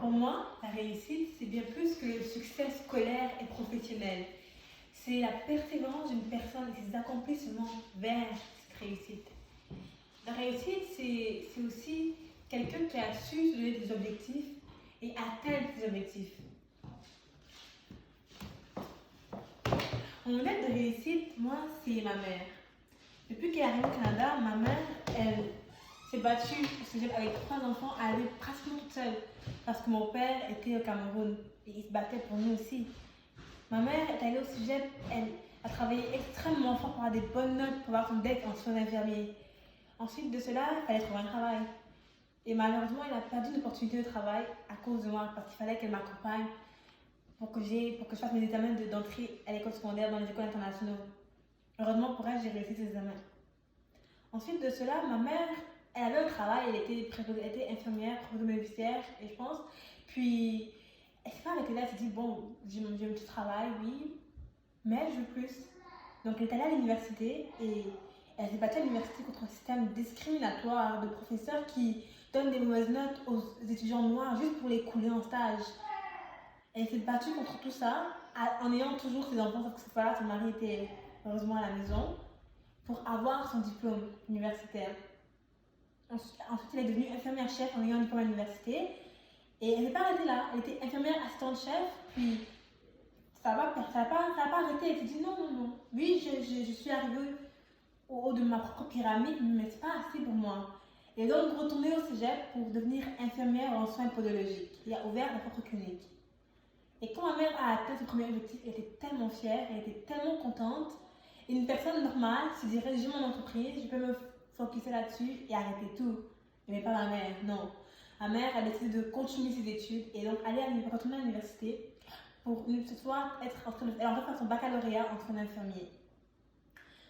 pour moi, la réussite, c'est bien plus que le succès scolaire et professionnel. C'est la persévérance d'une personne et ses accomplissements vers cette réussite. La réussite, c'est aussi quelqu'un qui a su se donner des objectifs et atteindre ses objectifs. Mon modèle de réussite, moi, c'est ma mère. Depuis qu'elle est arrivée au Canada, ma mère, elle s'est battue au cégep avec 3 enfants, elle est pratiquement toute seule. Parce que mon père était au Cameroun et il se battait pour nous aussi. Ma mère est allée au cégep, elle a travaillé extrêmement fort pour avoir des bonnes notes, pour avoir son DEC en soins infirmiers. Ensuite de cela, il fallait trouver un travail. Et malheureusement, elle a perdu une opportunité de travail à cause de moi, parce qu'il fallait qu'elle m'accompagne pour que je fasse mes examens d'entrée à l'école secondaire dans les écoles internationales. Heureusement pour elle, j'ai réussi ces examens. Ensuite de cela, ma mère, elle avait un travail, elle était infirmière, bénéficiaire, et je pense. Puis, elle s'est pas arrêtée là, elle s'est dit, bon, j'ai un petit travail, oui, mais je veux plus. Donc, elle est allée à l'université et elle s'est battue à l'université contre un système discriminatoire de professeurs qui donnent des mauvaises notes aux étudiants noirs juste pour les couler en stage. Elle s'est battue contre tout ça en ayant toujours ses enfants, parce que cette fois-là, son mari était heureusement à la maison, pour avoir son diplôme universitaire. Ensuite, elle est devenue infirmière-chef en ayant un diplôme à l'université. Et elle n'est pas arrêtée là. Elle était infirmière assistante-chef, puis ça n'a pas arrêté. Elle s'est dit non, non, non. Oui, je suis arrivée au haut de ma propre pyramide, mais ce n'est pas assez pour moi. Elle est donc retournée au cégep pour devenir infirmière en soins podologiques. Elle a ouvert sa propre clinique. Et quand ma mère a atteint son premier objectif, elle était tellement fière, elle était tellement contente. Et une personne normale se dirait, j'ai mon entreprise, je peux me focuser là-dessus et arrêter tout. Mais pas ma mère, non. Ma mère a décidé de continuer ses études et donc retourner à l'université pour ce soir elle est en train de faire son baccalauréat en soins infirmiers.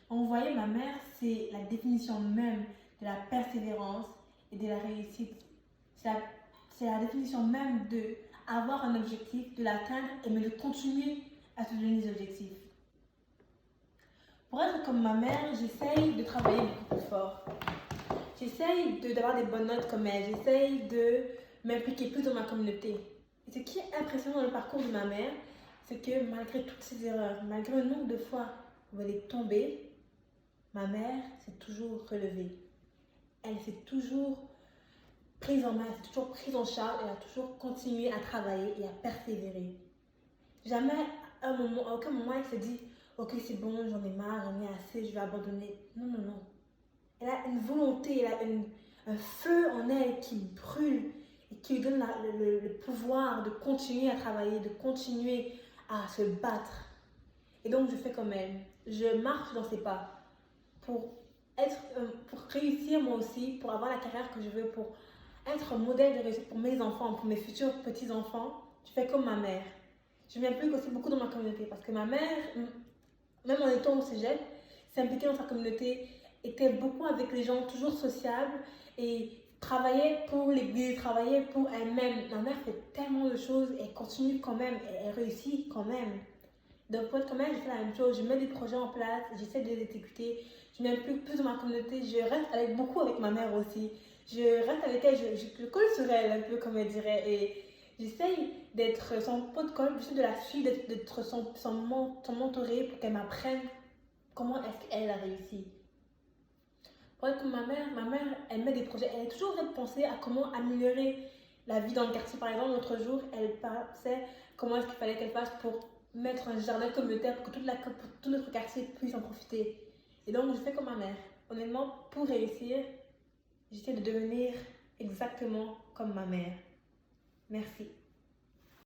Donc vous voyez, ma mère, c'est la définition même de la persévérance et de la réussite. C'est la définition même de avoir un objectif, de l'atteindre et de continuer à se donner des objectifs. Pour être comme ma mère, j'essaye de travailler beaucoup plus fort. J'essaye d'avoir des bonnes notes comme elle. J'essaye de m'impliquer plus dans ma communauté. Et ce qui est impressionnant dans le parcours de ma mère, c'est que malgré toutes ses erreurs, malgré le nombre de fois où elle est tombée, ma mère s'est toujours relevée. Elle s'est toujours prise en main, elle s'est toujours prise en charge, elle a toujours continué à travailler et à persévérer. Jamais à aucun moment elle s'est dit ok, c'est bon, j'en ai marre, j'en ai assez, je vais abandonner. Non, non, non. Elle a une volonté, elle a un feu en elle qui brûle et qui lui donne le pouvoir de continuer à travailler, de continuer à se battre. Et donc, je fais comme elle. Je marche dans ses pas pour réussir moi aussi, pour avoir la carrière que je veux, pour être un modèle de réussite pour mes enfants, pour mes futurs petits-enfants. Je fais comme ma mère. Je m'implique aussi beaucoup dans ma communauté parce que ma mère, même en étant au cégep, s'impliquait dans sa communauté, était beaucoup avec les gens, toujours sociable et travaillait pour l'église, travaillait pour elle-même. Ma mère fait tellement de choses et elle continue quand même, et elle réussit quand même. Donc pour être comme elle, je fais la même chose, je mets des projets en place, j'essaie de les exécuter, je m'implique plus dans ma communauté, je reste beaucoup avec ma mère aussi. Je reste avec elle, je colle sur elle un peu comme elle dirait et j'essaye d'être son pot de colle, j'essaie de la suivre, d'être son mentoré pour qu'elle m'apprenne comment est-ce qu'elle a réussi. Pour être comme ma mère, elle met des projets, elle est toujours en train de penser à comment améliorer la vie dans le quartier. Par exemple, l'autre jour, elle pensait comment est-ce qu'il fallait qu'elle fasse pour mettre un jardin communautaire pour que tout notre quartier puisse en profiter. Et donc, je fais comme ma mère. Honnêtement, pour réussir, j'essaie de devenir exactement comme ma mère. Merci.